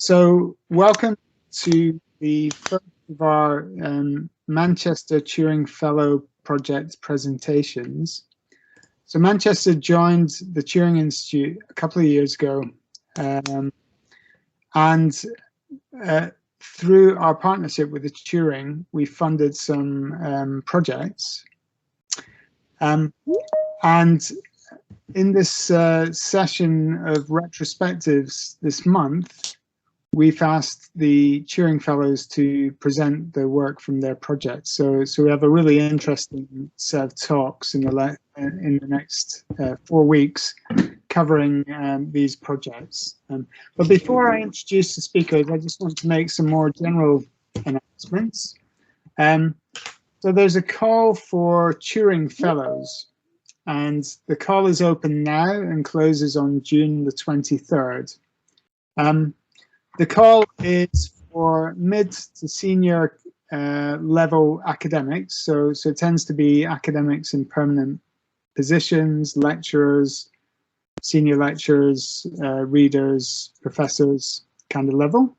So welcome to the first of our Manchester Turing Fellow Project presentations. So Manchester joined the Turing Institute a couple of years ago, and through our partnership with the Turing, we funded some projects. And in this session of retrospectives this month, we've asked the Turing Fellows to present the work from their projects. So we have a really interesting set of talks in the next 4 weeks covering these projects. But before I introduce the speakers, I just want to make some more general announcements. So there's a call for Turing Fellows, and the call is open now and closes on June the 23rd. The call is for mid to senior level academics, so it tends to be academics in permanent positions, lecturers, senior lecturers, readers, professors kind of level.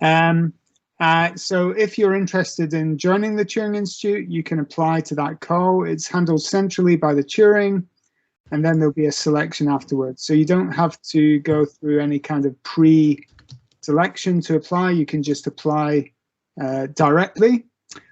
So if you're interested in joining the Turing Institute, you can apply to that call. It's handled centrally by the Turing, and then there'll be a selection afterwards. So you don't have to go through any kind of pre-selection to apply. You can just apply directly.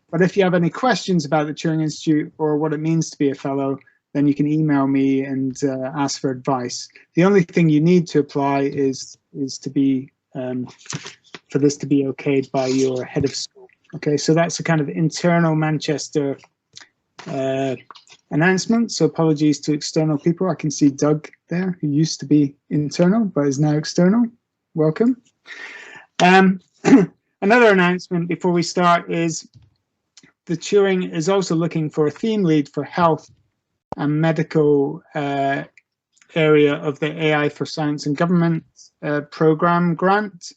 But if you have any questions about the Turing Institute or what it means to be a fellow, then you can email me and ask for advice. The only thing you need to apply is to be for this to be okayed by your head of school. Okay, so that's a kind of internal Manchester announcement. So apologies to external people. I can see Doug there, who used to be internal but is now external. Welcome. Another announcement before we start is the Turing is also looking for a theme lead for health and medical area of the AI for Science and Government program grant.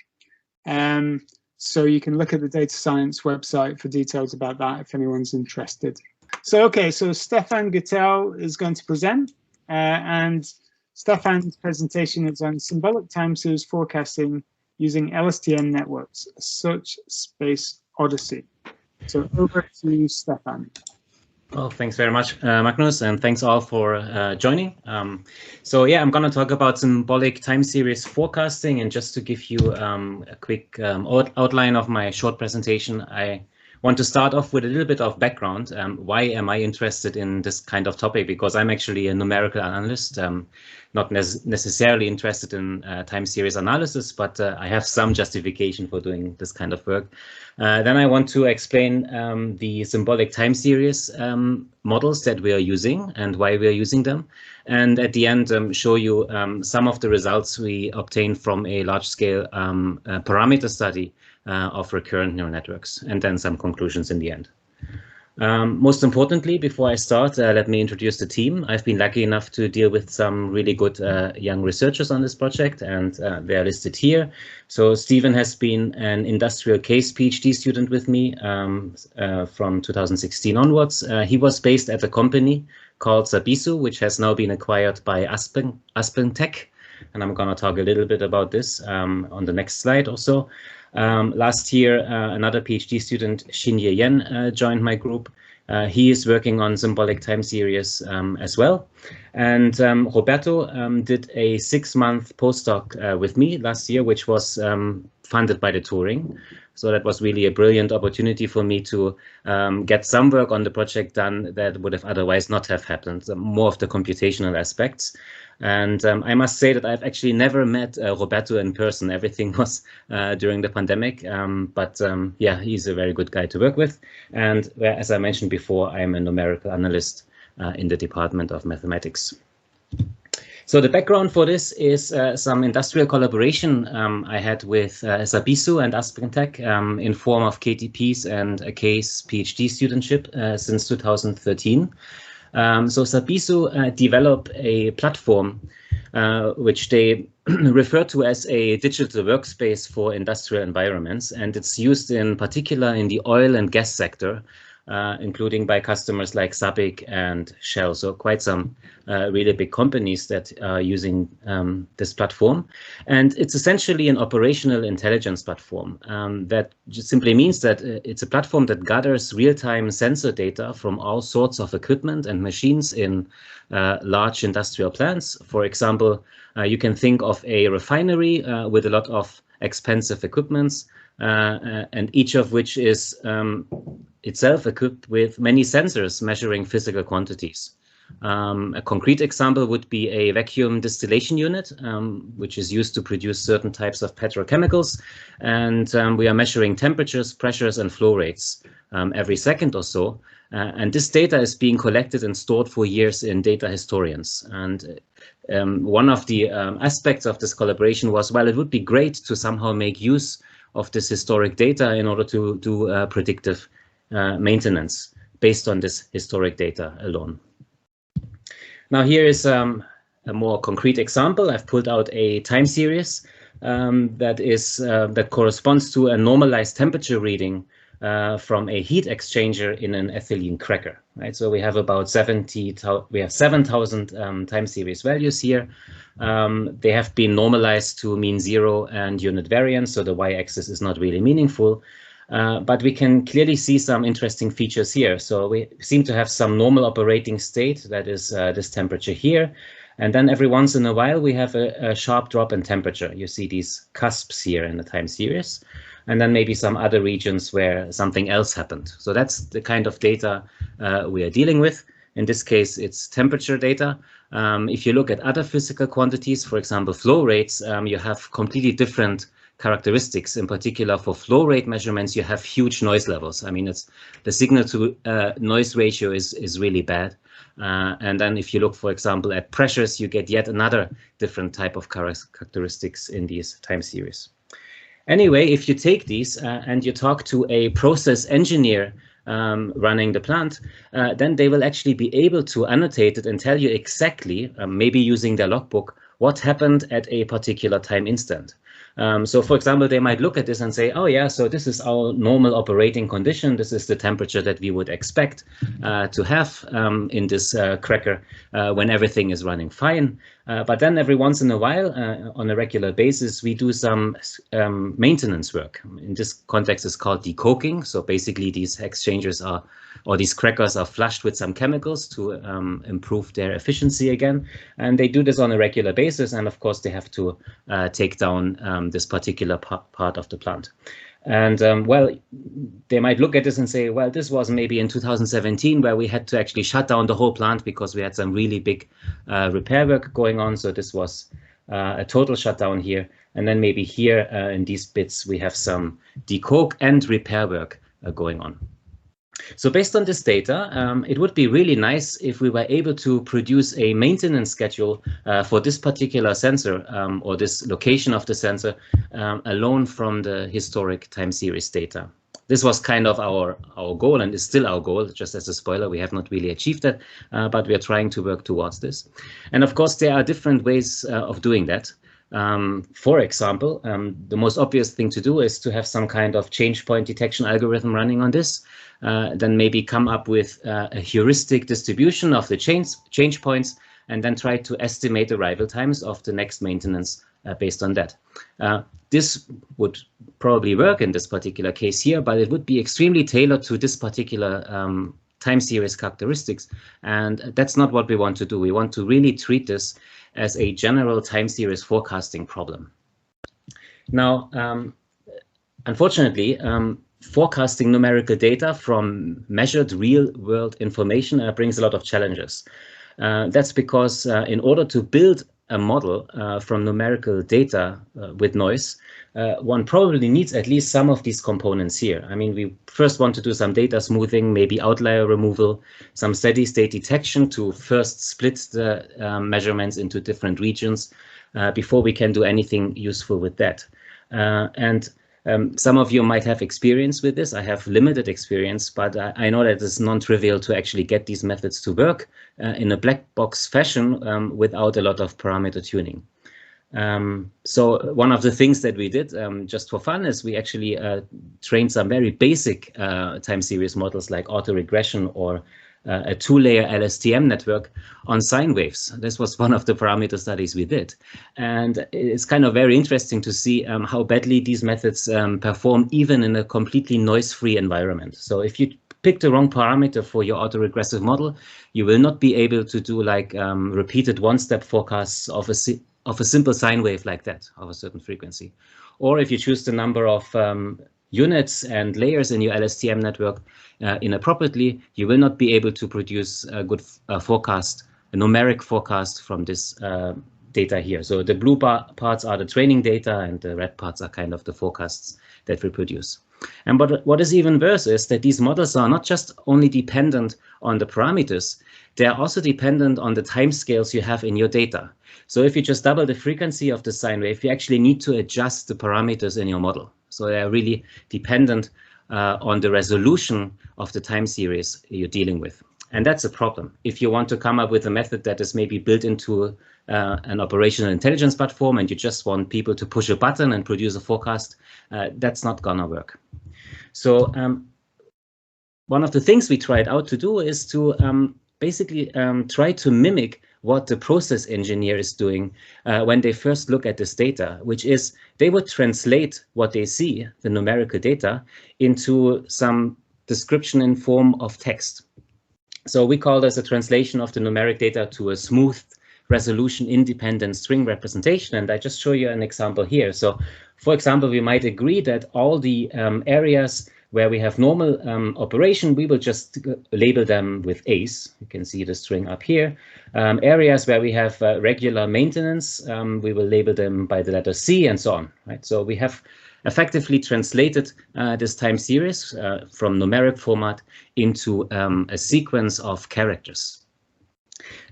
So you can look at the data science website for details about that if anyone's interested. So Stefan Güttel is going to present, and Stefan's presentation is on symbolic time series forecasting using LSTM networks, a search space Odyssey. So over to Stefan. Well, thanks very much, Magnus, and thanks all for joining. So yeah, I'm going to talk about symbolic time series forecasting, and just to give you a quick outline of my short presentation, I want to start off with a little bit of background. Why am I interested in this kind of topic? Because I'm actually a numerical analyst, not necessarily interested in time series analysis, but I have some justification for doing this kind of work. Then I want to explain the symbolic time series models that we are using and why we are using them. And at the end, show you some of the results we obtained from a large-scale parameter study of recurrent neural networks, and then some conclusions in the end. Most importantly, before I start, let me introduce the team. I've been lucky enough to deal with some really good young researchers on this project, and they're listed here. So Stephen has been an industrial case PhD student with me from 2016 onwards. He was based at a company called Sabisu, which has now been acquired by Aspen Tech, and I'm going to talk a little bit about this on the next slide also. Last year, another PhD student, Xinye Yan, joined my group. He is working on symbolic time series as well. And Roberto did a 6-month postdoc with me last year, which was funded by the Turing. So that was really a brilliant opportunity for me to get some work on the project done that would have otherwise not have happened, more of the computational aspects. And I must say that I've actually never met Roberto in person. Everything was during the pandemic. Yeah, he's a very good guy to work with. And as I mentioned before, I'm a numerical analyst in the Department of Mathematics. So the background for this is some industrial collaboration I had with Sabisu and Aspen Tech in form of KTPs and a case PhD studentship since 2013. So Sabisu developed a platform which they refer to as a digital workspace for industrial environments, and it's used in particular in the oil and gas sector including by customers like Subgroups and Shell. So quite some really big companies that are using this platform. And it's essentially an operational intelligence platform that just simply means that it's a platform that gathers real-time sensor data from all sorts of equipment and machines in large industrial plants. For example, you can think of a refinery with a lot of expensive equipments, and each of which is itself equipped with many sensors measuring physical quantities. A concrete example would be a vacuum distillation unit, which is used to produce certain types of petrochemicals. And we are measuring temperatures, pressures, and flow rates every second or so. And this data is being collected and stored for years in data historians. And one of the aspects of this collaboration was, well, it would be great to somehow make use of this historic data in order to do predictive maintenance based on this historic data alone. Now here is a more concrete example. I've pulled out a time series that corresponds to a normalized temperature reading from a heat exchanger in an ethylene cracker. Right, so we have about 7,000 time series values here. They have been normalized to mean zero and unit variance, so the y-axis is not really meaningful. But we can clearly see some interesting features here. So we seem to have some normal operating state, that is this temperature here. And then every once in a while, we have a sharp drop in temperature. You see these cusps here in the time series. And then maybe some other regions where something else happened. So that's the kind of data we are dealing with. In this case, it's temperature data. If you look at other physical quantities, for example, flow rates, you have completely different characteristics. In particular, for flow rate measurements, you have huge noise levels. I mean, it's the signal to noise ratio is really bad. And then if you look, for example, at pressures, you get yet another different type of characteristics in these time series. Anyway, if you take these and you talk to a process engineer running the plant, then they will actually be able to annotate it and tell you exactly, maybe using their logbook, what happened at a particular time instant. So, for example, they might look at this and say, oh, yeah, so this is our normal operating condition. This is the temperature that we would expect to have in this cracker when everything is running fine. But then every once in a while, on a regular basis, we do some maintenance work. In this context, it's called decoking. So basically, these exchangers or these crackers are flushed with some chemicals to improve their efficiency again. And they do this on a regular basis. And of course, they have to take down this particular part of the plant. And well, they might look at this and say, well, this was maybe in 2017 where we had to actually shut down the whole plant because we had some really big repair work going on. So this was a total shutdown here. And then maybe here in these bits, we have some decoke and repair work going on. So based on this data, it would be really nice if we were able to produce a maintenance schedule for this particular sensor or this location of the sensor alone from the historic time series data. This was kind of our goal and is still our goal. Just as a spoiler, we have not really achieved that, but we are trying to work towards this. And of course, there are different ways of doing that. For example, the most obvious thing to do is to have some kind of change point detection algorithm running on this. Then maybe come up with a heuristic distribution of the change points and then try to estimate arrival times of the next maintenance based on that. This would probably work in this particular case here, but it would be extremely tailored to this particular time series characteristics. And that's not what we want to do. We want to really treat this as a general time series forecasting problem. Now, unfortunately, forecasting numerical data from measured real-world information brings a lot of challenges. That's because in order to build a model from numerical data with noise, one probably needs at least some of these components here. I mean, we first want to do some data smoothing, maybe outlier removal, some steady state detection to first split the measurements into different regions before we can do anything useful with that. Some of you might have experience with this. I have limited experience, but I know that it's non-trivial to actually get these methods to work in a black box fashion without a lot of parameter tuning. So one of the things that we did just for fun is we actually trained some very basic time series models like autoregression or a two-layer LSTM network on sine waves. This was one of the parameter studies we did. And it's kind of very interesting to see how badly these methods perform even in a completely noise-free environment. So if you pick the wrong parameter for your autoregressive model, you will not be able to do like repeated one-step forecasts of a simple sine wave like that of a certain frequency. Or if you choose the number of units and layers in your LSTM network inappropriately, you will not be able to produce a good forecast, a numeric forecast from this data here. So the blue parts are the training data and the red parts are kind of the forecasts that we produce. And what is even worse is that these models are not just only dependent on the parameters, they are also dependent on the timescales you have in your data. So if you just double the frequency of the sine wave, you actually need to adjust the parameters in your model. So they are really dependent on the resolution of the time series you're dealing with. And that's a problem. If you want to come up with a method that is maybe built into an operational intelligence platform and you just want people to push a button and produce a forecast, that's not gonna work. So one of the things we tried out to do is to basically try to mimic what the process engineer is doing when they first look at this data, which is they would translate what they see, the numerical data, into some description in form of text. So we call this a translation of the numeric data to a smooth resolution independent string representation. And I just show you an example here. So for example, we might agree that all the areas where we have normal operation, we will just label them with A's. You can see the string up here. Areas where we have regular maintenance, we will label them by the letter C and so on. Right? So we have effectively translated this time series from numeric format into a sequence of characters.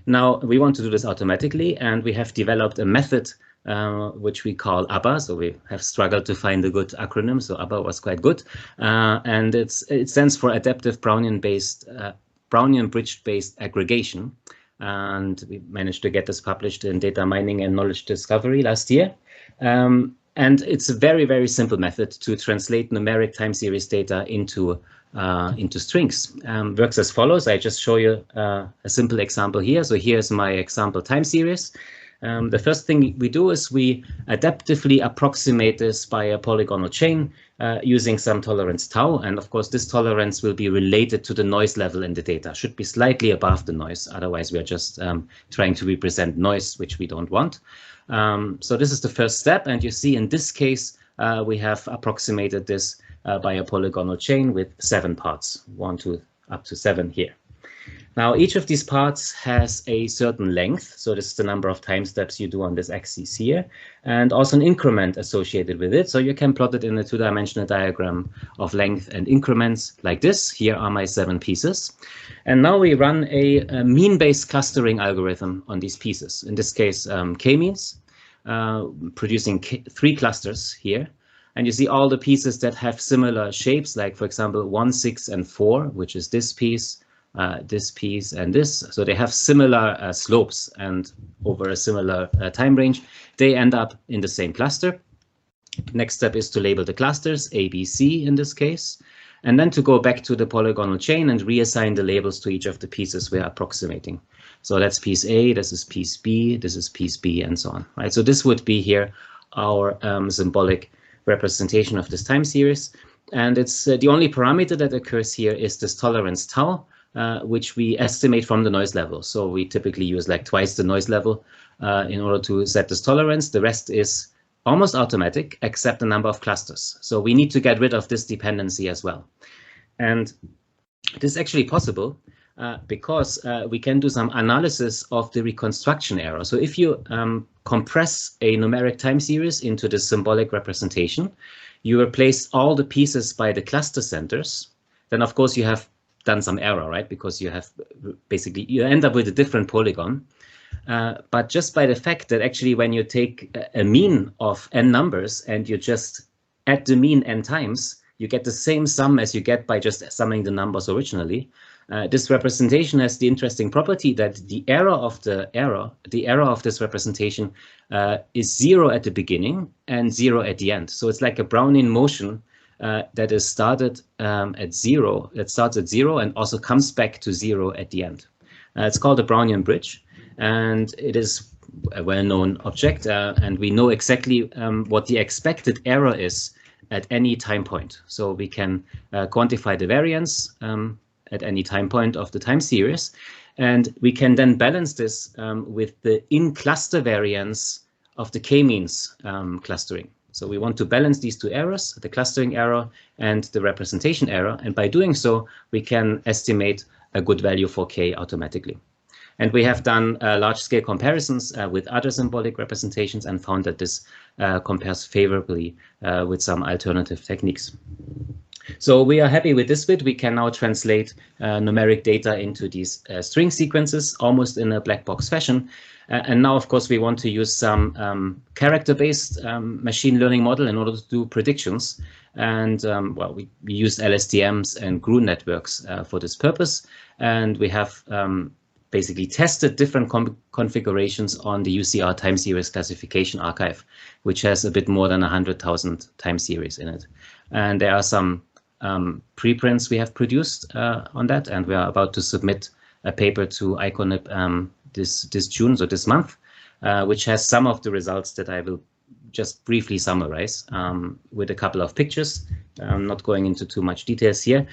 Now we want to do this automatically, and we have developed a method which we call ABBA. So we have struggled to find a good acronym, so ABBA was quite good. And it stands for Adaptive Brownian Bridge-Based Aggregation. And we managed to get this published in Data Mining and Knowledge Discovery last year. And it's a very, very simple method to translate numeric time series data into strings. Works as follows. I just show you a simple example here. So here's my example time series. The first thing we do is we adaptively approximate this by a polygonal chain using some tolerance tau. And of course, this tolerance will be related to the noise level in the data, should be slightly above the noise. Otherwise, we are just trying to represent noise, which we don't want. So this is the first step. And you see in this case, we have approximated this by a polygonal chain with 7 parts, 1, 2, up to 7 here. Now, each of these parts has a certain length. So this is the number of time steps you do on this axis here, and also an increment associated with it. So you can plot it in a 2-dimensional diagram of length and increments like this. Here are my 7 pieces. And now we run a mean-based clustering algorithm on these pieces. In this case, k-means, producing 3 clusters here. And you see all the pieces that have similar shapes, like, for example, 1, 6, and 4, which is this piece, and this. So they have similar slopes, and over a similar time range, they end up in the same cluster. Next step is to label the clusters, A, B, C in this case, and then to go back to the polygonal chain and reassign the labels to each of the pieces we are approximating. So that's piece A, this is piece B, this is piece B, and so on. Right. So this would be here our symbolic representation of this time series. And it's the only parameter that occurs here is this tolerance tau, which we estimate from the noise level. So we typically use like twice the noise level in order to set this tolerance. The rest is almost automatic, except the number of clusters. So we need to get rid of this dependency as well. And this is actually possible because we can do some analysis of the reconstruction error. So if you compress a numeric time series into the symbolic representation, you replace all the pieces by the cluster centers, then of course you have done some error, right? Because you have basically, you end up with a different polygon. But just by the fact that actually when you take a mean of n numbers and you just add the mean n times, you get the same sum as you get by just summing the numbers originally. This representation has the interesting property that the error of this representation is 0 at the beginning and 0 at the end. So it's like a Brownian motion that is started at 0. It starts at 0 and also comes back to 0 at the end. It's called a Brownian bridge, and it is a well-known object, and we know exactly what the expected error is at any time point. So we can quantify the variance at any time point of the time series, and we can then balance this with the in-cluster variance of the k-means clustering. So we want to balance these two errors, the clustering error and the representation error, and by doing so, we can estimate a good value for k automatically. And we have done large-scale comparisons with other symbolic representations and found that this compares favorably with some alternative techniques. So we are happy with this bit. We can now translate numeric data into these string sequences almost in a black box fashion. And now, of course, we want to use some character-based machine learning model in order to do predictions. And well, we used LSTMs and GRU networks for this purpose. And we have basically tested different configurations on the UCR time series classification archive, which has a bit more than 100,000 time series in it. And there are some preprints we have produced on that, and we are about to submit a paper to ICONIP this June, so this month, which has some of the results that I will just briefly summarize with a couple of pictures. I'm not going into too much details here,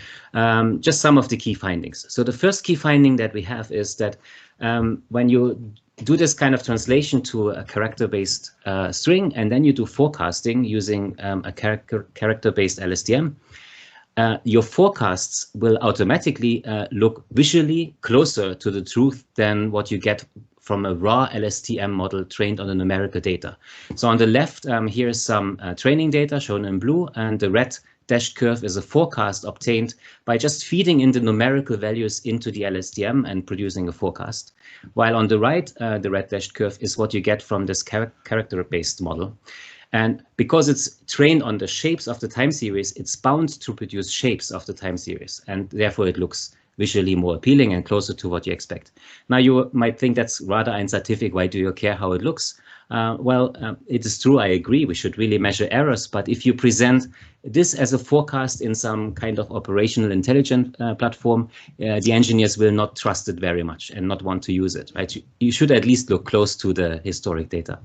just some of the key findings. So the first key finding that we have is that when you do this kind of translation to a character-based string, and then you do forecasting using a character-based LSTM, your forecasts will automatically look visually closer to the truth than what you get from a raw LSTM model trained on the numerical data. So on the left, here is some training data shown in blue, and the red dashed curve is a forecast obtained by just feeding in the numerical values into the LSTM and producing a forecast. While on the right, the red dashed curve is what you get from this character-based model. And because it's trained on the shapes of the time series, it's bound to produce shapes of the time series, and therefore it looks visually more appealing and closer to what you expect. Now you might think that's rather unscientific. Why do you care how it looks? It is true, I agree, we should really measure errors, but if you present this as a forecast in some kind of operational intelligence platform, the engineers will not trust it very much and not want to use it, right? You should at least look close to the historic data.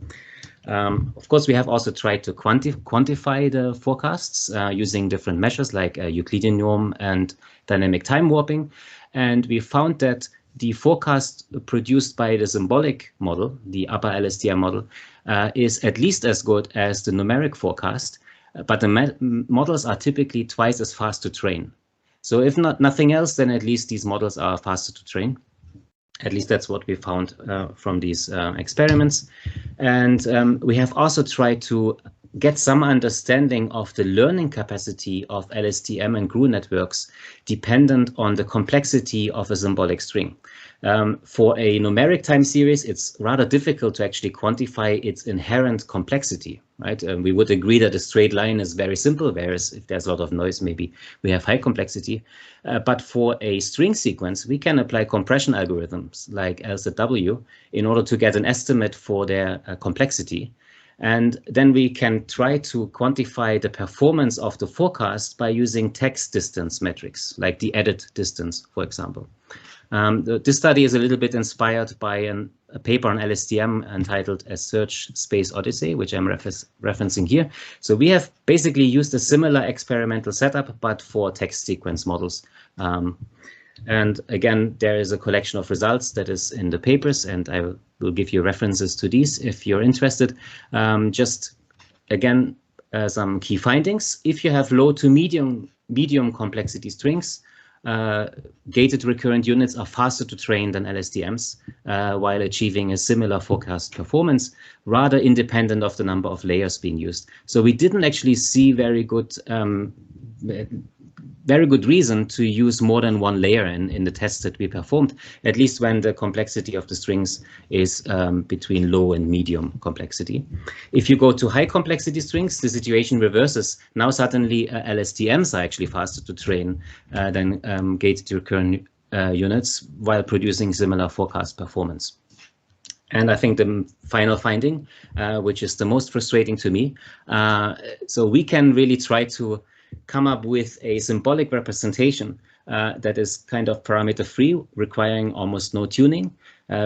Of course, we have also tried to quantify the forecasts using different measures like Euclidean norm and dynamic time warping. And we found that the forecast produced by the symbolic model, the ABBA LSTM model, is at least as good as the numeric forecast, but the models are typically twice as fast to train. So if nothing else, then at least these models are faster to train. At least that's what we found from these experiments. And we have also tried to get some understanding of the learning capacity of LSTM and GRU networks dependent on the complexity of a symbolic string. For a numeric time series, it's rather difficult to actually quantify its inherent complexity, right? We would agree that a straight line is very simple, whereas if there's a lot of noise, maybe we have high complexity. But for a string sequence, we can apply compression algorithms like LSTW in order to get an estimate for their complexity. And then we can try to quantify the performance of the forecast by using text distance metrics, like the edit distance, for example. This study is a little bit inspired by a paper on LSTM entitled A Search Space Odyssey, which I'm referencing here. So we have basically used a similar experimental setup, but for text sequence models. And again, there is a collection of results that is in the papers, and I will give you references to these if you're interested. Just again, some key findings. If you have low to medium complexity strings, gated recurrent units are faster to train than LSTMs, while achieving a similar forecast performance, rather independent of the number of layers being used. So we didn't actually see very good reason to use more than one layer in the tests that we performed, at least when the complexity of the strings is between low and medium complexity. If you go to high complexity strings, the situation reverses. Now suddenly LSTMs are actually faster to train than gated recurrent units while producing similar forecast performance. And I think the final finding, which is the most frustrating to me, so we can really try to come up with a symbolic representation that is kind of parameter-free, requiring almost no tuning.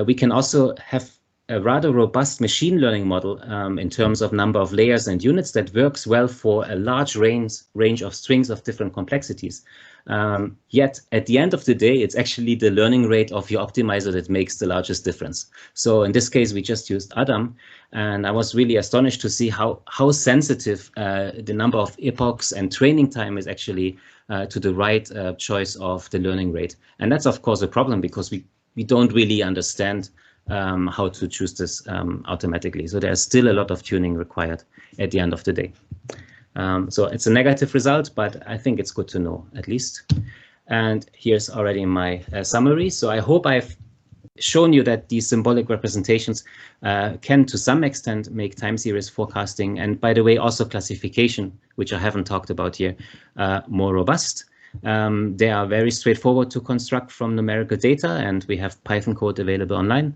We can also have a rather robust machine learning model in terms of number of layers and units that works well for a large range of strings of different complexities. Yet at the end of the day, it's actually the learning rate of your optimizer that makes the largest difference. So in this case, we just used Adam, and I was really astonished to see how sensitive the number of epochs and training time is actually to the right choice of the learning rate. And that's of course a problem because we don't really understand how to choose this automatically. So there's still a lot of tuning required at the end of the day. So it's a negative result, but I think it's good to know at least. And here's already my summary. So I hope I've shown you that these symbolic representations can to some extent make time series forecasting, and by the way also classification, which I haven't talked about here, more robust. They are very straightforward to construct from numerical data, and we have Python code available online.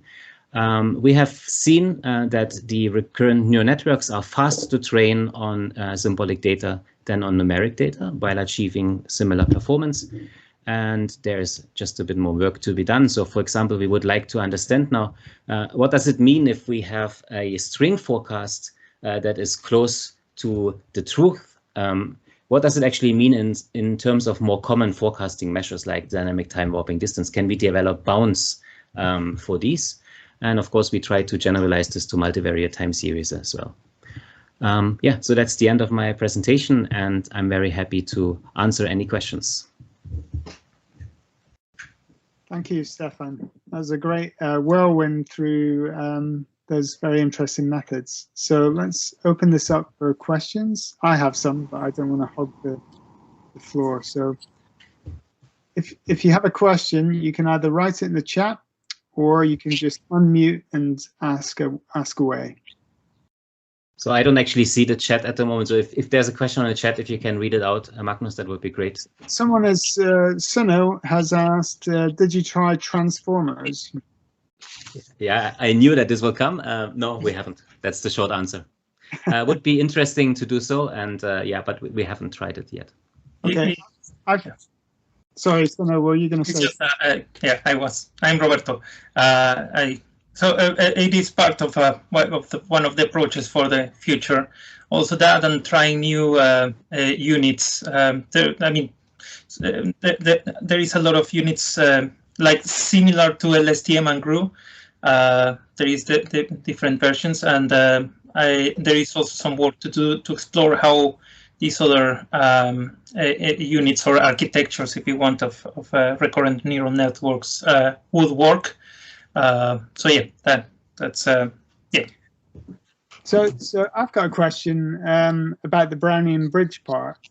We have seen that the recurrent neural networks are faster to train on symbolic data than on numeric data while achieving similar performance. And there's just a bit more work to be done. So for example, we would like to understand now, what does it mean if we have a string forecast that is close to the truth? What does it actually mean in terms of more common forecasting measures like dynamic time warping distance? Can we develop bounds for these? And of course, we try to generalize this to multivariate time series as well. Yeah, so that's the end of my presentation, and I'm very happy to answer any questions. Thank you, Stefan. That was a great whirlwind through those very interesting methods. So let's open this up for questions. I have some, but I don't want to hog the floor. So if you have a question, you can either write it in the chat, or you can just unmute and ask away. So I don't actually see the chat at the moment. So if there's a question on the chat, if you can read it out, Magnus, that would be great. Someone Suno has asked, did you try transformers? Yeah, I knew that this will come. No, we haven't. That's the short answer. Would be interesting to do so. And yeah, but we haven't tried it yet. Okay. Sorry, Suno, what were you going to say? Just, yeah, I'm Roberto. So it is part of one of the approaches for the future. Also that and trying new units. There is a lot of units like similar to LSTM and GRU. There is the different versions, and there is also some work to do to explore how these other units or architectures, if you want, of recurrent neural networks would work. So yeah, that's yeah. So I've got a question about the Brownian bridge part.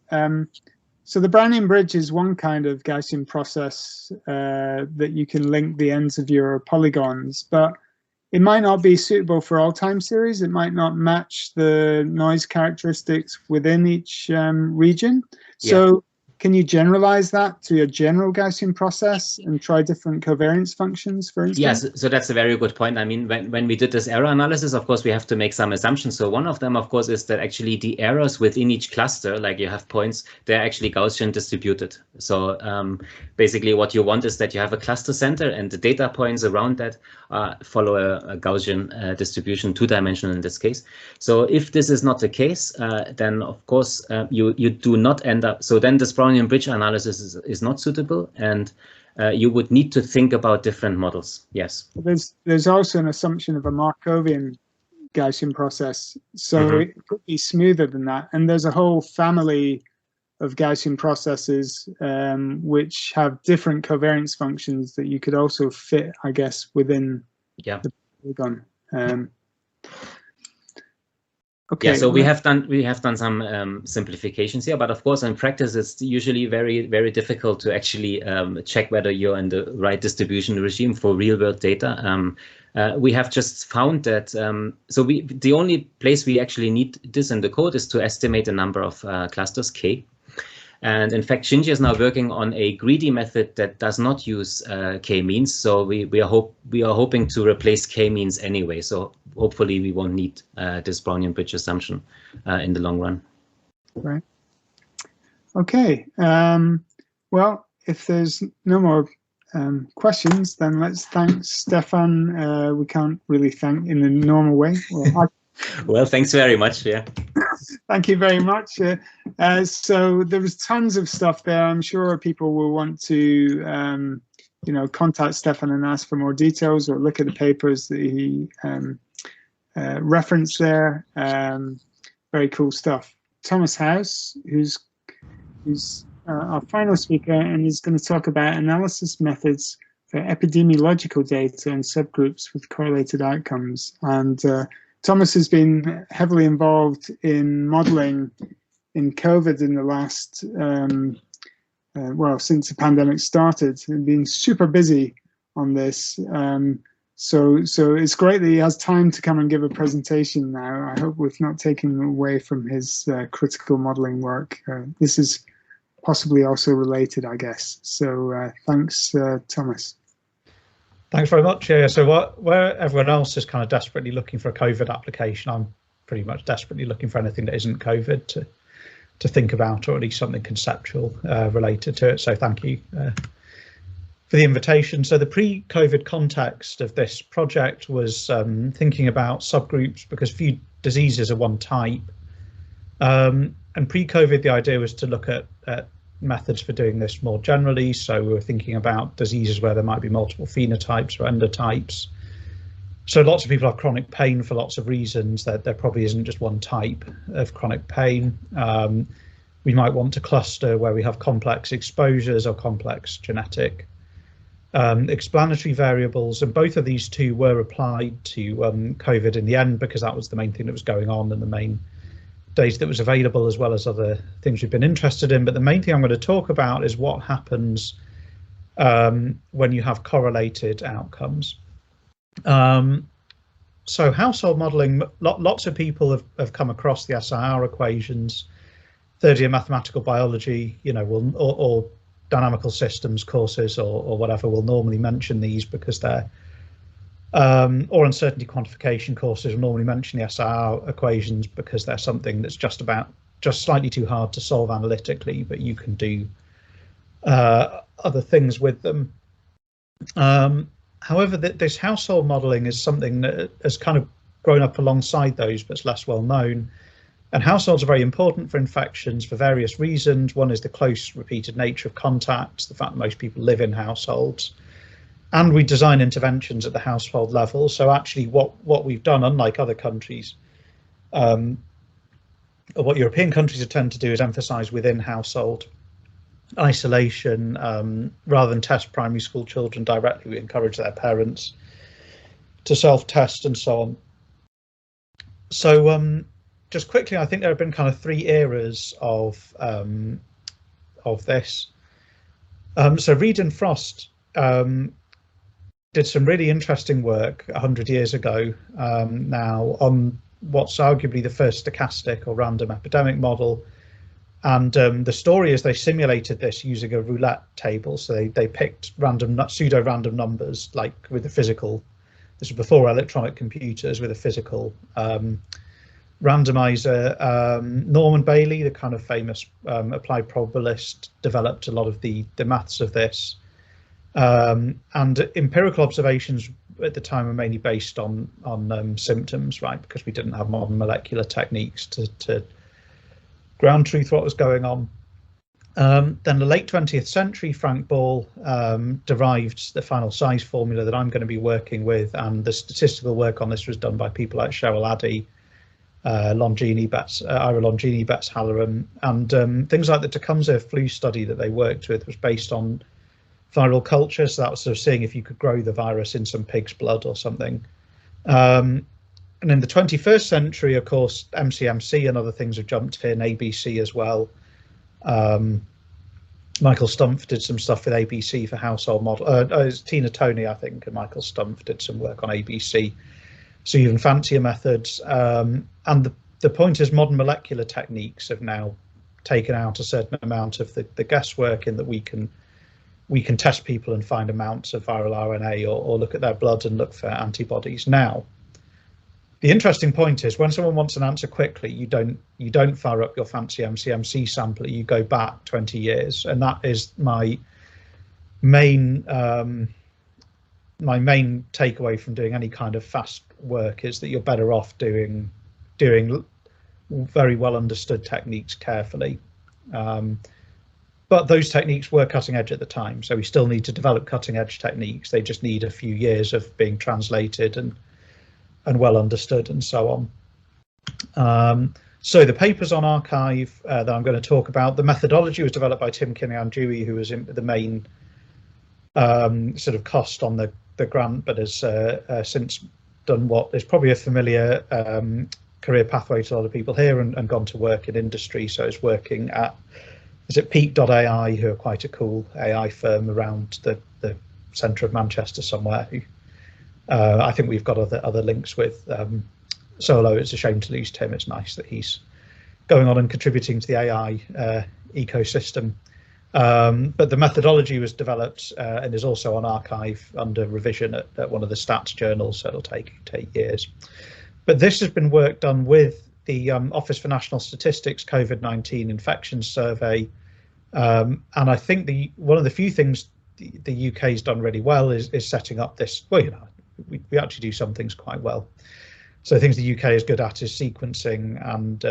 So the Brownian bridge is one kind of Gaussian process that you can link the ends of your polygons, but it might not be suitable for all time series. It might not match the noise characteristics within each region. So can you generalize that to a general Gaussian process and try different covariance functions, for instance? Yes, so that's a very good point. I mean, when we did this error analysis, of course, we have to make some assumptions. So one of them, of course, is that actually the errors within each cluster, like you have points, they're actually Gaussian distributed. So basically what you want is that you have a cluster center and the data points around that follow a Gaussian distribution, two-dimensional in this case. So if this is not the case, then of course you do not end up, so then this Brownian bridge analysis is not suitable, and you would need to think about different models. Yes. There's also an assumption of a Markovian Gaussian process, so it could be smoother than that. And there's a whole family of Gaussian processes which have different covariance functions that you could also fit, I guess, within the polygon. Okay. Yeah, so we have done some simplifications here, but of course in practice it's usually very, very difficult to actually check whether you're in the right distribution regime for real world data. We have just found that so the only place we actually need this in the code is to estimate the number of clusters k. And in fact, Shinji is now working on a greedy method that does not use k-means. So we are hoping to replace k-means anyway. So hopefully we won't need this Brownian bridge assumption in the long run. Right. Okay. Well, if there's no more questions, then let's thank Stefan. We can't really thank in the normal way. Well, thanks very much. Yeah. Thank you very much. So there was tons of stuff there. I'm sure people will want to, contact Stefan and ask for more details or look at the papers that he referenced there. Very cool stuff. Thomas House, who's our final speaker, and he's going to talk about analysis methods for epidemiological data and subgroups with correlated outcomes. And Thomas has been heavily involved in modeling in COVID in the last, since the pandemic started, and been super busy on this. So it's great that he has time to come and give a presentation now. I hope we've not taken away from his critical modeling work. This is possibly also related, I guess. So thanks, Thomas. Thanks very much. Yeah, so where everyone else is kind of desperately looking for a COVID application, I'm pretty much desperately looking for anything that isn't COVID to think about, or at least something conceptual related to it. So thank you for the invitation. So the pre-COVID context of this project was thinking about subgroups, because few diseases are one type. And pre-COVID, the idea was to look at methods for doing this more generally. So we were thinking about diseases where there might be multiple phenotypes or endotypes. So lots of people have chronic pain for lots of reasons. That there probably isn't just one type of chronic pain. We might want to cluster where we have complex exposures or complex genetic explanatory variables, and both of these two were applied to COVID in the end, because that was the main thing that was going on and the main data that was available, as well as other things we've been interested in. But the main thing I'm going to talk about is what happens when you have correlated outcomes. So household modeling, lots of people have come across the SIR equations. Third year mathematical biology, or dynamical systems courses or whatever will normally mention these, because they're or uncertainty quantification courses will normally mention the SIR equations, because they're something that's just slightly too hard to solve analytically, but you can do other things with them. However, this household modeling is something that has kind of grown up alongside those, but it's less well known. And households are very important for infections for various reasons. One is the close repeated nature of contacts, the fact that most people live in households. And we design interventions at the household level. So actually what we've done, unlike other countries, or what European countries tend to do, is emphasize within household isolation. Rather than test primary school children directly, we encourage their parents to self-test and so on. So just quickly, I think there have been kind of three eras of this. So Reed and Frost did some really interesting work 100 years ago now on what's arguably the first stochastic or random epidemic model. And the story is they simulated this using a roulette table. So they picked pseudo-random numbers, like with a physical, this was before electronic computers, with a physical randomizer. Norman Bailey, the kind of famous applied probabilist, developed a lot of the maths of this. And empirical observations at the time were mainly based on symptoms, right? Because we didn't have modern molecular techniques to ground truth what was going on. Then the late 20th century, Frank Ball derived the final size formula that I'm going to be working with, and the statistical work on this was done by people like Cheryl Addy, Ira Longini, Betts Halloran, and things like the Tecumseh flu study that they worked with was based on viral culture. So that was sort of seeing if you could grow the virus in some pig's blood or something. And in the 21st century, of course, MCMC and other things have jumped in, ABC as well. Michael Stumpf did some stuff with ABC for household model. It's Tina Toney, I think, and Michael Stumpf did some work on ABC. So even fancier methods. And the point is modern molecular techniques have now taken out a certain amount of the guesswork in that we can test people and find amounts of viral RNA or look at their blood and look for antibodies. Now, the interesting point is when someone wants an answer quickly, you don't fire up your fancy MCMC sampler, you go back 20 years, and that is my main takeaway from doing any kind of fast work, is that you're better off doing very well understood techniques carefully. But those techniques were cutting edge at the time, so we still need to develop cutting edge techniques. They just need a few years of being translated and well understood and so on. So the papers on archive that I'm going to talk about, the methodology was developed by Tim Kinian-Dewey, who was the main sort of cost on the grant, but has since done what is probably a familiar career pathway to a lot of people here and gone to work in industry. So it's working at, is it Peak.ai, who are quite a cool AI firm around the centre of Manchester somewhere, who I think we've got other links with. So although it's a shame to lose Tim, it's nice that he's going on and contributing to the AI ecosystem. But the methodology was developed and is also on archive under revision at one of the stats journals, so it'll take years. But this has been work done with the Office for National Statistics COVID-19 infections survey, and I think one of the few things the UK's done really well is setting up this. Well, we actually do some things quite well. So things the UK is good at is sequencing, and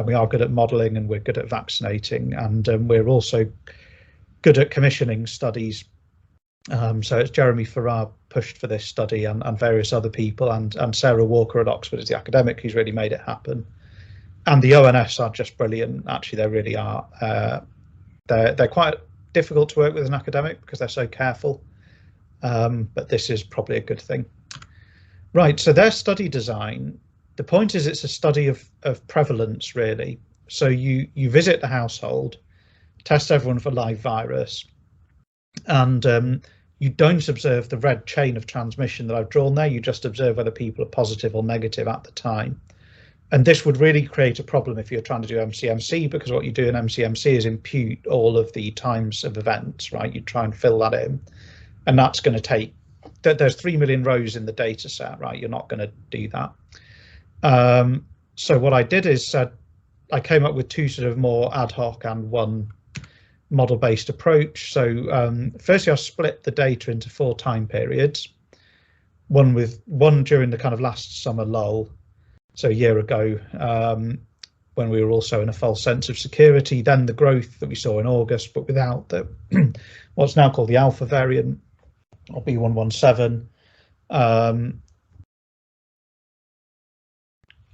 we are good at modelling, and we're good at vaccinating, and we're also good at commissioning studies. So it's Jeremy Farrar pushed for this study, and various other people, and Sarah Walker at Oxford is the academic who's really made it happen. And the ONS are just brilliant. Actually, they really are. They're quite difficult to work with as an academic because they're so careful. But this is probably a good thing. Right, so their study design, the point is it's a study of prevalence, really. So you visit the household, test everyone for live virus, and you don't observe the red chain of transmission that I've drawn there. You just observe whether people are positive or negative at the time. And this would really create a problem if you're trying to do MCMC, because what you do in MCMC is impute all of the times of events, right? You try and fill that in, and that's going to take, there's 3 million rows in the data set, right? You're not going to do that. So what I did is I came up with two sort of more ad hoc and one model-based approach. So firstly, I split the data into 4 time periods, one during the kind of last summer lull, so a year ago, when we were also in a false sense of security, then the growth that we saw in August, but without the what's now called the alpha variant, or B117,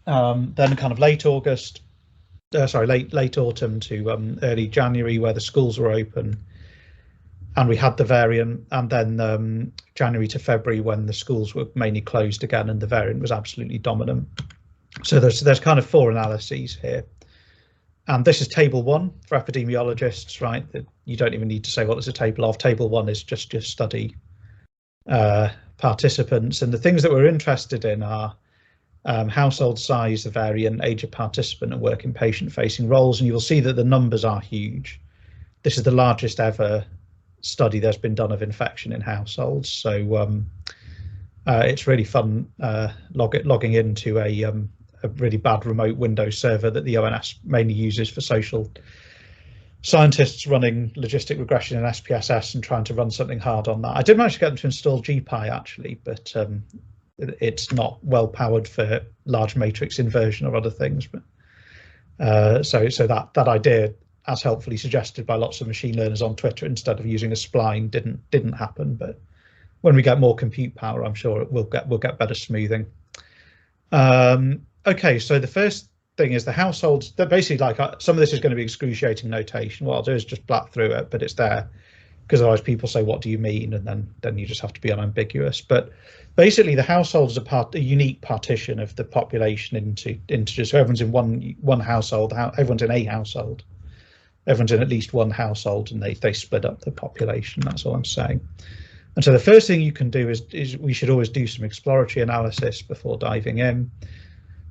then kind of late August, late autumn to early January, where the schools were open and we had the variant, and then January to February, when the schools were mainly closed again and the variant was absolutely dominant. So there's kind of 4 analyses here, and this is table 1 for epidemiologists, right? That you don't even need to say what it's a table of. Table 1 is just study participants, and the things that we're interested in are household size, the variant, age of participant, and work in patient-facing roles. And you will see that the numbers are huge. This is the largest ever study that's been done of infection in households. So it's really fun logging into a really bad remote Windows server that the ONS mainly uses for social scientists running logistic regression in SPSS and trying to run something hard on that. I did manage to get them to install GPy actually, but it's not well powered for large matrix inversion or other things. But so that idea, as helpfully suggested by lots of machine learners on Twitter, instead of using a spline, didn't happen. But when we get more compute power, I'm sure we'll get better smoothing. Okay, so the first thing is the households. They're basically like some of this is going to be excruciating notation. What I'll do is just blat through it, but it's there because otherwise people say, what do you mean? And then you just have to be unambiguous. But basically the household is a unique partition of the population into integers. So everyone's in one household, everyone's in a household, everyone's in at least one household, and they split up the population. That's all I'm saying. And so the first thing you can do is we should always do some exploratory analysis before diving in.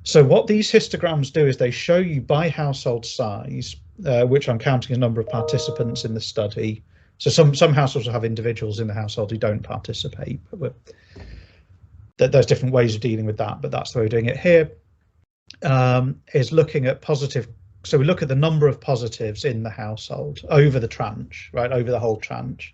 So what these histograms do is they show you by household size, which I'm counting a number of participants in the study. So some households will have individuals in the household who don't participate, but there's different ways of dealing with that, but that's the way we're doing it here. Is looking at positive. So we look at the number of positives in the household over the tranche, right, over the whole tranche.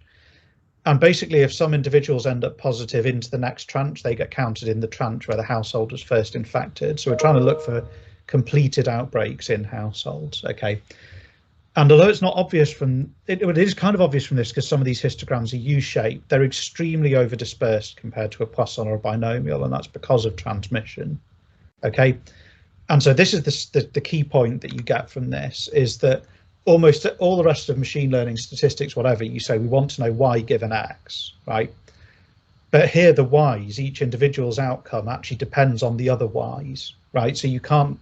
And basically, if some individuals end up positive into the next tranche, they get counted in the tranche where the household was first infected. So we're trying to look for completed outbreaks in households, okay? And although it's not obvious from, it is kind of obvious from this because some of these histograms are U-shaped, they're extremely over-dispersed compared to a Poisson or a binomial, and that's because of transmission, okay? And so this is the key point that you get from this, is that almost all the rest of machine learning, statistics, whatever, you say we want to know y given x, right? But here the y's, each individual's outcome actually depends on the other y's, right? So you can't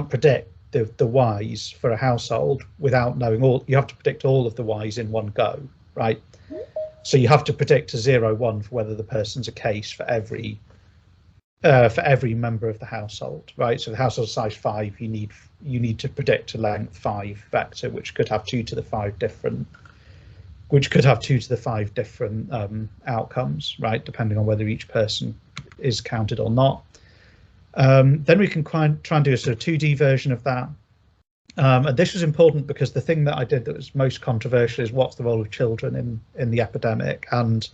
predict the y's for a household without knowing all. You have to predict all of the y's in one go, right? So you have to predict a 0, 1 for whether the person's a case for every member of the household, right? So the household size 5, you need to predict a length 5 vector, which could have 2 to the 5 different, outcomes, right? Depending on whether each person is counted or not. Then we can try and do a sort of 2D version of that. And this was important because the thing that I did that was most controversial is what's the role of children in the epidemic, and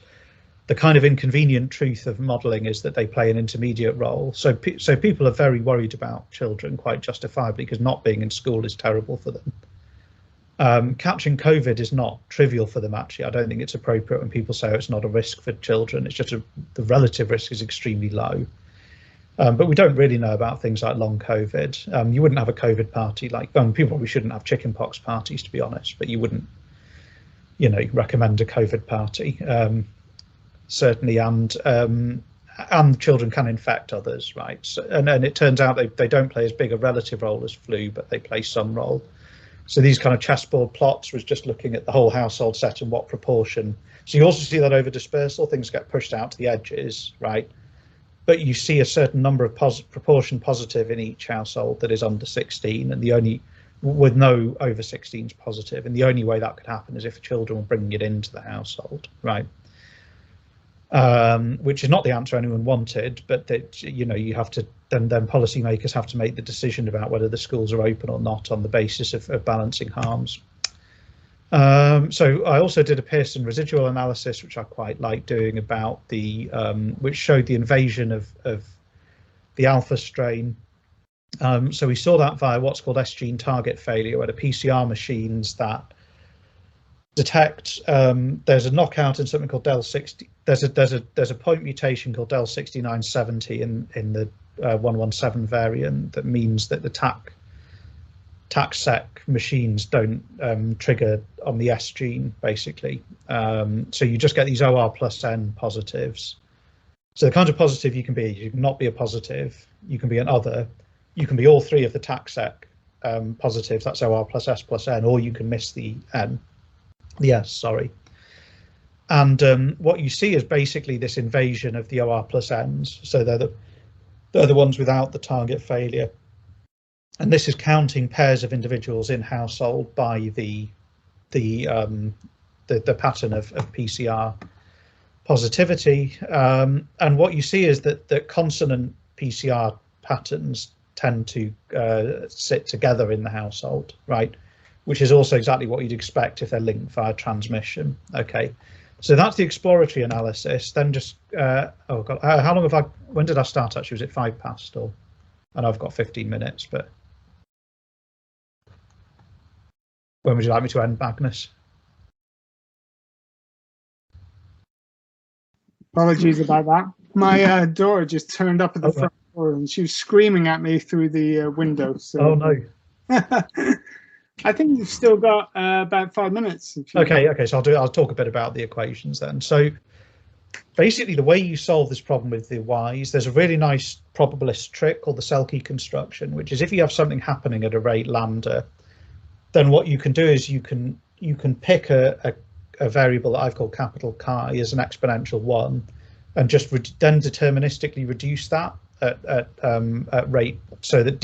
the kind of inconvenient truth of modelling is that they play an intermediate role. So people are very worried about children, quite justifiably, because not being in school is terrible for them. Catching COVID is not trivial for them, actually. I don't think it's appropriate when people say, oh, it's not a risk for children. It's just the relative risk is extremely low. But we don't really know about things like long COVID. You wouldn't have a COVID party people probably shouldn't have chickenpox parties, to be honest, but you wouldn't, recommend a COVID party. Certainly, and children can infect others, right? So, and it turns out they don't play as big a relative role as flu, but they play some role. So these kind of chessboard plots was just looking at the whole household set and what proportion. So you also see that over dispersal, things get pushed out to the edges, right? But you see a certain number of proportion positive in each household that is under 16, and with no over 16s positive. And the only way that could happen is if children were bringing it into the household, right? Which is not the answer anyone wanted, but that you have to then policymakers have to make the decision about whether the schools are open or not on the basis of balancing harms. So I also did a Pearson residual analysis, which I quite like doing, about which showed the invasion of the alpha strain. So we saw that via what's called S-gene target failure, where the PCR machines that detect there's a knockout in something called del60. There's a point mutation called del6970 in the 117 variant that means that the TAC-SEC machines don't trigger on the S gene, basically. So you just get these OR plus N positives. So the kind of positive you can be, you can not be a positive, you can be an other, you can be all 3 of the TAC-SEC positives, that's OR plus S plus N, or you can miss the N. Yes, sorry. And what you see is basically this invasion of the OR plus Ns. So they're the ones without the target failure. And this is counting pairs of individuals in household by the pattern of PCR positivity. And what you see is that consonant PCR patterns tend to sit together in the household, right? Which is also exactly what you'd expect if they're linked via transmission. Okay, so that's the exploratory analysis. Then just oh god, how long have when did I start actually? Was it 5 past or? And I've got 15 minutes, but when would you like me to end, Magnus? Apologies about that. My daughter just turned up at the front door and she was screaming at me through the window. So. Oh no. I think you've still got about 5 minutes. Okay, so I'll talk a bit about the equations then. So basically the way you solve this problem with the Y's, there's a really nice probabilist trick called the Selke construction, which is if you have something happening at a rate lambda, then what you can do is you can pick a variable that I've called capital Chi as an exponential 1 and just then deterministically reduce that at rate, so that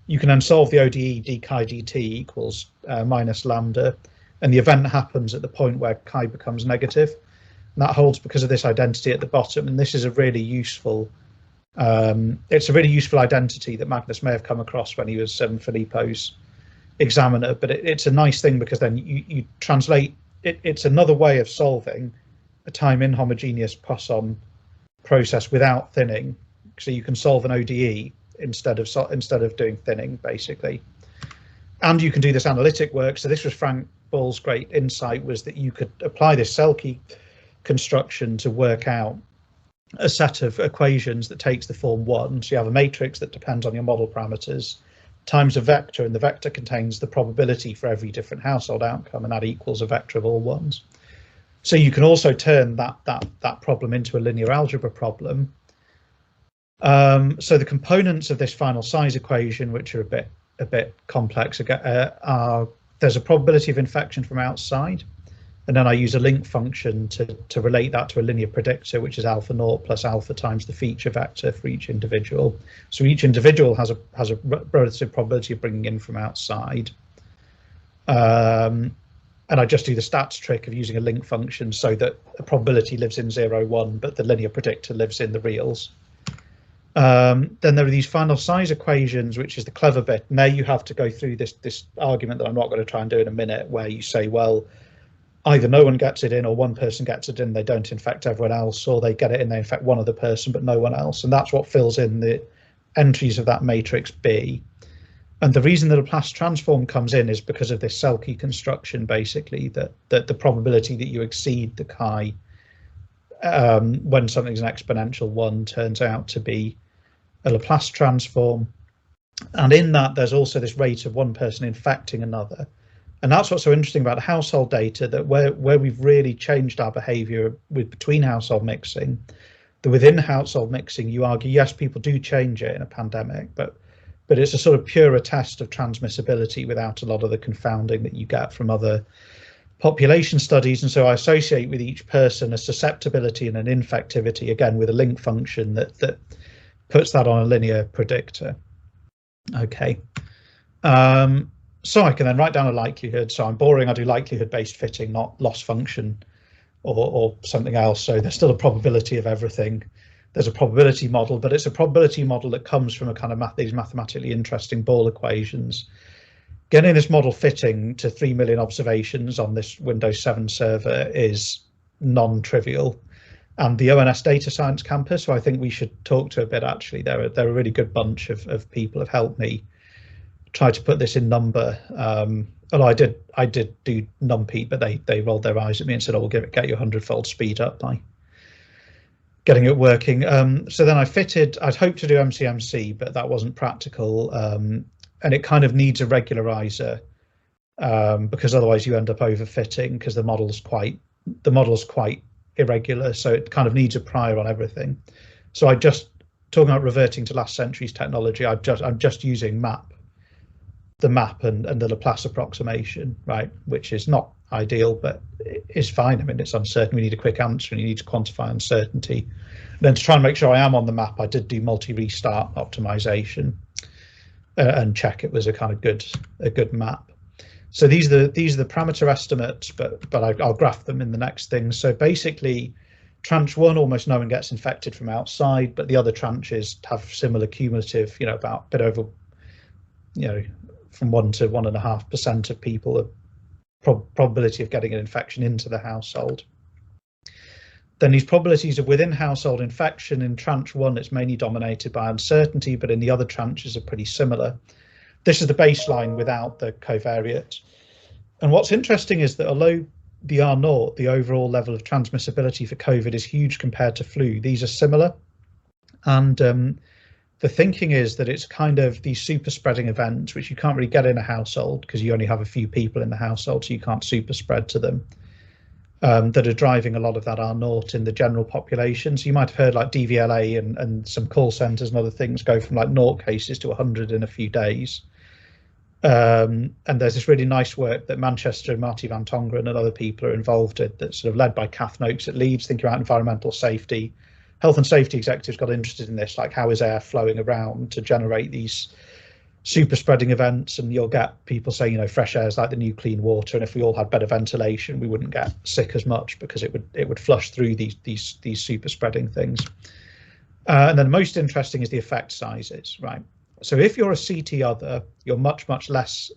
you can then solve the ODE d chi dt equals minus lambda, and the event happens at the point where chi becomes negative. And that holds because of this identity at the bottom, and this is a really useful it's a really useful identity that Magnus may have come across when he was Filippo's examiner, but it's a nice thing because then you translate it. It's another way of solving a time inhomogeneous Poisson process without thinning, so you can solve an ODE instead of doing thinning, basically. And you can do this analytic work. So this was Frank Ball's great insight, was that you could apply this Selke construction to work out a set of equations that takes the form 1. So you have a matrix that depends on your model parameters times a vector, and the vector contains the probability for every different household outcome, and that equals a vector of all ones. So you can also turn that problem into a linear algebra problem. So the components of this final size equation, which are a bit complex, are there's a probability of infection from outside, and then I use a link function to relate that to a linear predictor, which is alpha naught plus alpha times the feature vector for each individual. So each individual has a relative probability of bringing in from outside. And I just do the stats trick of using a link function so that the probability lives in 0, 1, but the linear predictor lives in the reals. Then there are these final size equations, which is the clever bit. Now you have to go through this argument that I'm not going to try and do in a minute, where you say, well, either no one gets it in, or one person gets it in, they don't infect everyone else, or they get it in, they infect one other person but no one else, and that's what fills in the entries of that matrix B. And the reason the Laplace transform comes in is because of this Selke construction, basically, that the probability that you exceed the chi when something's an exponential 1 turns out to be a Laplace transform. And in that, there's also this rate of one person infecting another. And that's what's so interesting about household data, that where we've really changed our behavior between household mixing, that within household mixing, you argue, yes, people do change it in a pandemic, but it's a sort of purer test of transmissibility without a lot of the confounding that you get from other population studies. And so I associate with each person a susceptibility and an infectivity, again, with a link function that puts that on a linear predictor. Okay. So I can then write down a likelihood. So I'm boring, I do likelihood-based fitting, not loss function or something else. So there's still a probability of everything. There's a probability model, but it's a probability model that comes from a kind of these mathematically interesting Ball equations. Getting this model fitting to 3 million observations on this Windows 7 server is non-trivial. And the ONS Data Science Campus, who I think we should talk to a bit, actually, they're a really good bunch of people have helped me try to put this in number. Although I did do NumPy, but they rolled their eyes at me and said, "Oh, we'll get you 100-fold speed up by getting it working." So then I'd hoped to do MCMC, but that wasn't practical, and it kind of needs a regularizer because otherwise you end up overfitting because the model's quite irregular, so it kind of needs a prior on everything. So talking about reverting to last century's technology, I'm just using the map and the Laplace approximation, right, which is not ideal, but is fine. I mean, it's uncertain. We need a quick answer, and you need to quantify uncertainty. And then to try and make sure I am on the map, I did do multi-restart optimization and check it was a kind of good map. So these are the parameter estimates, but I'll graph them in the next thing. So basically, tranche 1, almost no one gets infected from outside, but the other tranches have similar cumulative, about a bit over, from 1 to 1.5% of people, a probability of getting an infection into the household. Then these probabilities of within household infection, in tranche 1, it's mainly dominated by uncertainty, but in the other tranches are pretty similar. This is the baseline without the covariate. And what's interesting is that although the R0, the overall level of transmissibility for COVID, is huge compared to flu, these are similar. And the thinking is that it's kind of these super spreading events, which you can't really get in a household because you only have a few people in the household, so you can't super spread to them, that are driving a lot of that R0 in the general population. So you might have heard like DVLA and some call centers and other things go from like 0 cases to 100 in a few days. And there's this really nice work that Manchester and Marty Van Tongeren and other people are involved in, that's sort of led by Kath Noakes at Leeds, thinking about environmental safety, health and safety executives got interested in this, like how is air flowing around to generate these super spreading events, and you'll get people saying, you know, fresh air is like the new clean water, and if we all had better ventilation, we wouldn't get sick as much because it would flush through these super spreading things. And then most interesting is the effect sizes, right? So if you're a CT other, you're much less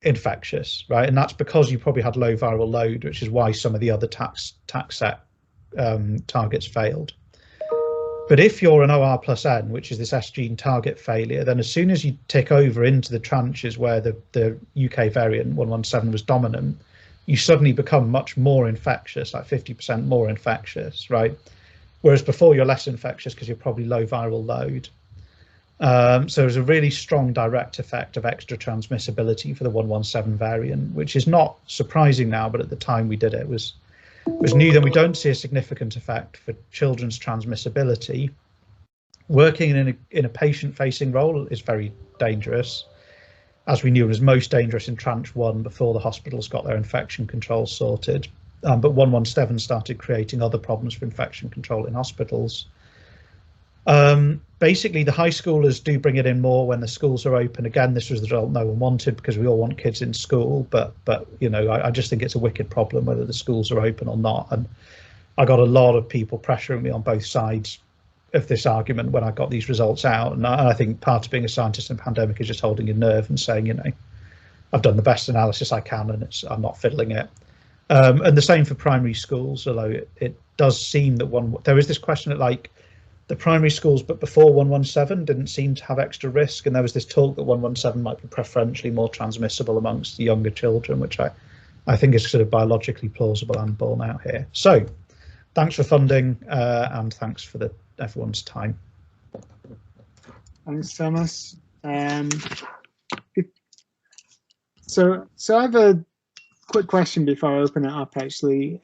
infectious, right? And that's because you probably had low viral load, which is why some of the other tax set targets failed. But if you're an OR plus N, which is this S gene target failure, then as soon as you tick over into the tranches where the UK variant 117 was dominant, you suddenly become much more infectious, like 50% more infectious, right? Whereas before you're less infectious because you're probably low viral load. So there's a really strong direct effect of extra transmissibility for the 117 variant, which is not surprising now, but at the time we did it was new. Then we don't see a significant effect for children's transmissibility. Working in a patient-facing role is very dangerous. As we knew, it was most dangerous in tranche 1 before the hospitals got their infection control sorted. But 117 started creating other problems for infection control in hospitals. Basically, the high schoolers do bring it in more when the schools are open. Again, this was the result no one wanted because we all want kids in school. But you know, I just think it's a wicked problem whether the schools are open or not. And I got a lot of people pressuring me on both sides of this argument when I got these results out. And I think part of being a scientist in a pandemic is just holding your nerve and saying, you know, I've done the best analysis I can and I'm not fiddling it. And the same for primary schools, although it does seem that there is this question that like the primary schools, but before 117 didn't seem to have extra risk. And there was this talk that 117 might be preferentially more transmissible amongst the younger children, which I think is sort of biologically plausible and borne out here. So thanks for funding and thanks for everyone's time. Thanks, Thomas. So I have a quick question before I open it up, actually.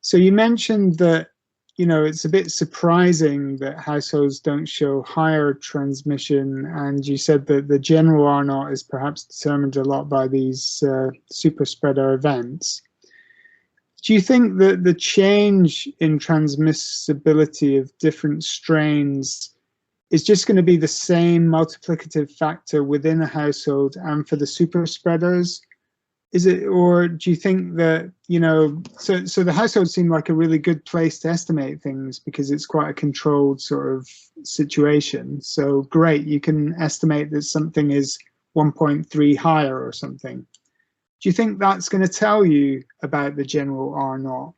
So you mentioned that, you know, it's a bit surprising that households don't show higher transmission, and you said that the general R0 is perhaps determined a lot by these super spreader events. Do you think that the change in transmissibility of different strains is just going to be the same multiplicative factor within a household and for the super spreaders? Is it, or do you think that, you know, so the households seem like a really good place to estimate things because it's quite a controlled sort of situation. So great, you can estimate that something is 1.3 higher or something. Do you think that's going to tell you about the general R0?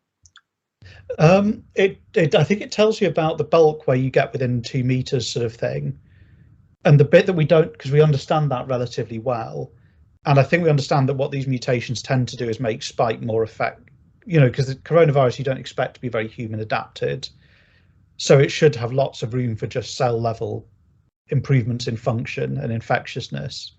I think it tells you about the bulk where you get within 2 meters sort of thing. And the bit that we don't, because we understand that relatively well. And I think we understand that what these mutations tend to do is make spike more effect, you know, because the coronavirus you don't expect to be very human adapted. So it should have lots of room for just cell level improvements in function and infectiousness.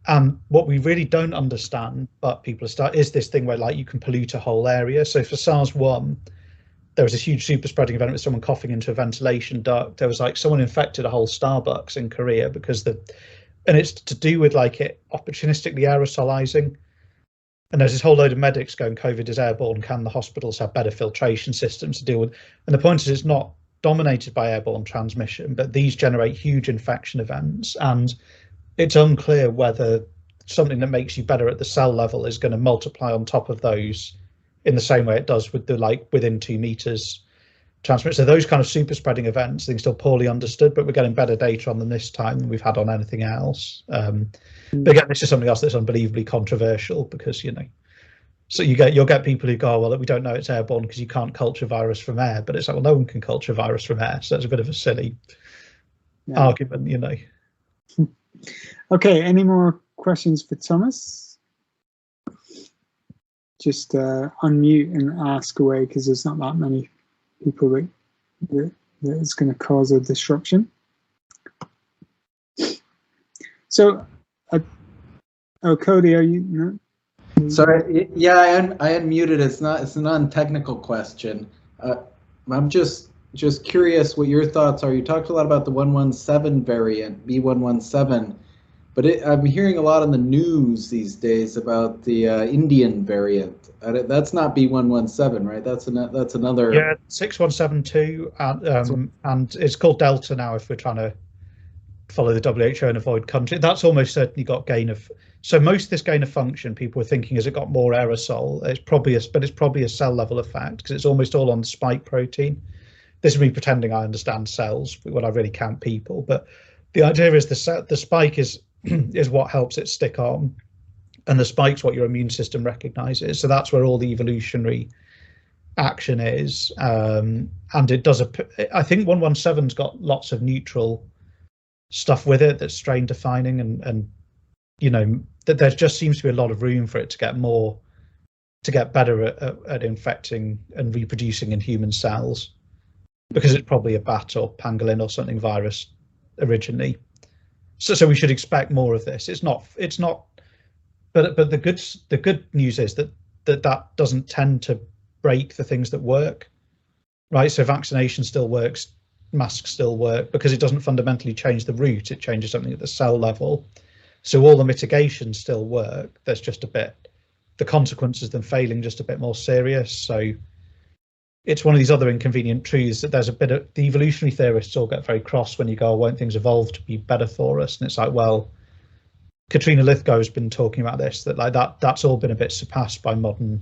And what we really don't understand, but people are is this thing where like you can pollute a whole area. So for SARS-1, there was this huge super spreading event with someone coughing into a ventilation duct. There was like someone infected a whole Starbucks in Korea because and it's to do with like it opportunistically aerosolizing. And there's this whole load of medics going, COVID is airborne. Can the hospitals have better filtration systems to deal with? And the point is it's not dominated by airborne transmission, but these generate huge infection events. And it's unclear whether something that makes you better at the cell level is going to multiply on top of those in the same way it does with the like within 2 meters transmit. So those kind of super spreading events, things still poorly understood, but we're getting better data on them this time than we've had on anything else. But again, this is something else that's unbelievably controversial because, you know, so you'll get people who go, well, we don't know it's airborne because you can't culture virus from air, but it's like, well, no one can culture virus from air. So it's a bit of a silly argument, you know. Okay, any more questions for Thomas? Just unmute and ask away because there's not that many people that it's going to cause a disruption. So, oh, Kody, are you? No? Sorry, yeah, I unmuted. It's a non-technical question. I'm just curious what your thoughts are. You talked a lot about the 117 variant, B117, but I'm hearing a lot on the news these days about the Indian variant. That's not B117, right? That's another. Yeah, 6172, and it's called Delta now if we're trying to follow the WHO and avoid country. That's almost certainly got gain of. So most of this gain of function, people were thinking, has it got more aerosol? It's probably a cell level effect because it's almost all on the spike protein. This is me pretending I understand cells when I really count people. But the idea is the spike is what helps it stick on, and the spike's what your immune system recognizes. So that's where all the evolutionary action is, and it does. I think 117's got lots of neutral stuff with it that's strain defining, and you know that there just seems to be a lot of room for it to get better at infecting and reproducing in human cells, because it's probably a bat or pangolin or something virus originally. So we should expect more of this. It's not. But the good news is that doesn't tend to break the things that work, right? So vaccination still works, masks still work, because it doesn't fundamentally change the root. It changes something at the cell level. So all the mitigations still work. There's just a bit, the consequences of them failing just a bit more serious. So it's one of these other inconvenient truths that there's a bit of, the evolutionary theorists all get very cross when you go, oh, won't things evolve to be better for us? And it's like, well, Katrina Lithgow has been talking about this, that like that's all been a bit surpassed by modern.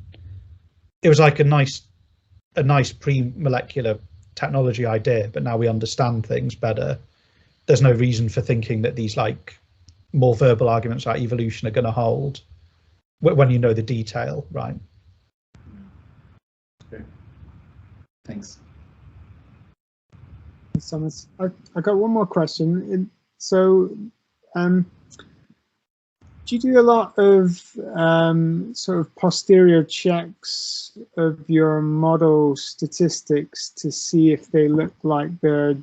It was like a nice pre-molecular technology idea, but now we understand things better. There's no reason for thinking that these like more verbal arguments about evolution are going to hold when you know the detail, right? Okay. Thanks. Thanks, Thomas. I got one more question. So, do you do a lot of sort of posterior checks of your model statistics to see if they look like they're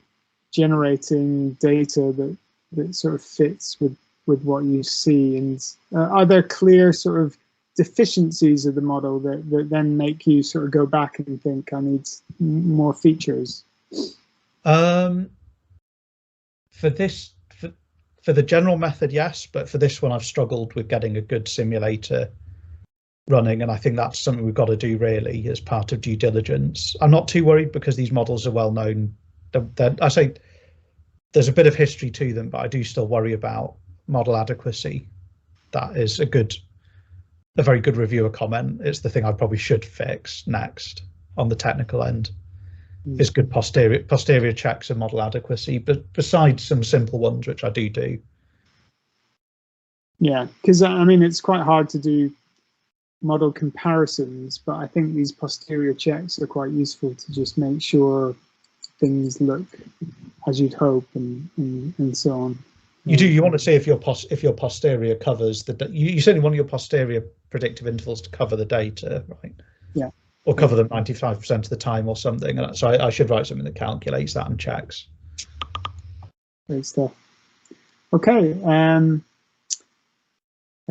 generating data that sort of fits with what you see? And are there clear sort of deficiencies of the model that then make you sort of go back and think, I need more features? For the general method, yes, but for this one, I've struggled with getting a good simulator running, and I think that's something we've got to do really as part of due diligence. I'm not too worried because these models are well known. I say there's a bit of history to them, but I do still worry about model adequacy. That is a very good reviewer comment. It's the thing I probably should fix next on the technical end. Is good posterior checks and model adequacy, but besides some simple ones, which I do. Yeah, because I mean, it's quite hard to do model comparisons, but I think these posterior checks are quite useful to just make sure things look as you'd hope and so on. You want to see if your posterior covers you certainly want your posterior predictive intervals to cover the data, right? Yeah. Or cover them 95% of the time or something. And so I should write something that calculates that and checks. Great stuff. Okay. I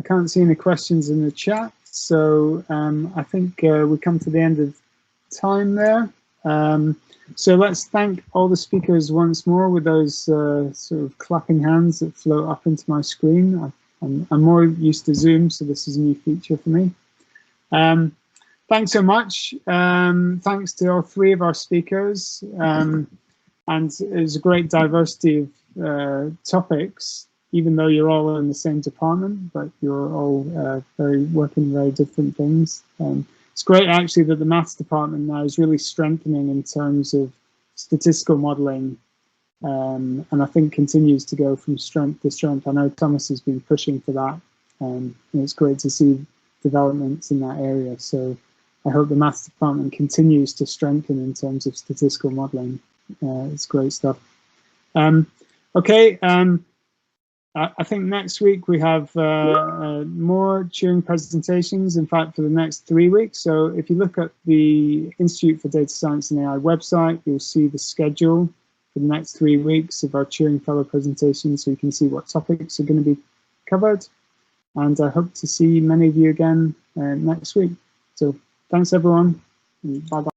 can't see any questions in the chat, so I think we come to the end of time there. So let's thank all the speakers once more with those sort of clapping hands that float up into my screen. I'm more used to Zoom, so this is a new feature for me. Thanks so much. Thanks to all three of our speakers. And it was a great diversity of topics, even though you're all in the same department, but you're all working very different things. It's great actually that the maths department now is really strengthening in terms of statistical modeling, and I think continues to go from strength to strength. I know Thomas has been pushing for that, and it's great to see developments in that area. So I hope the maths department continues to strengthen in terms of statistical modeling. It's great stuff. Okay, I think next week we have more Turing presentations, in fact, for the next 3 weeks. So if you look at the Institute for Data Science and AI website, you'll see the schedule for the next 3 weeks of our Turing Fellow presentations, so you can see what topics are going to be covered. And I hope to see many of you again next week. So thanks, everyone. Bye-bye.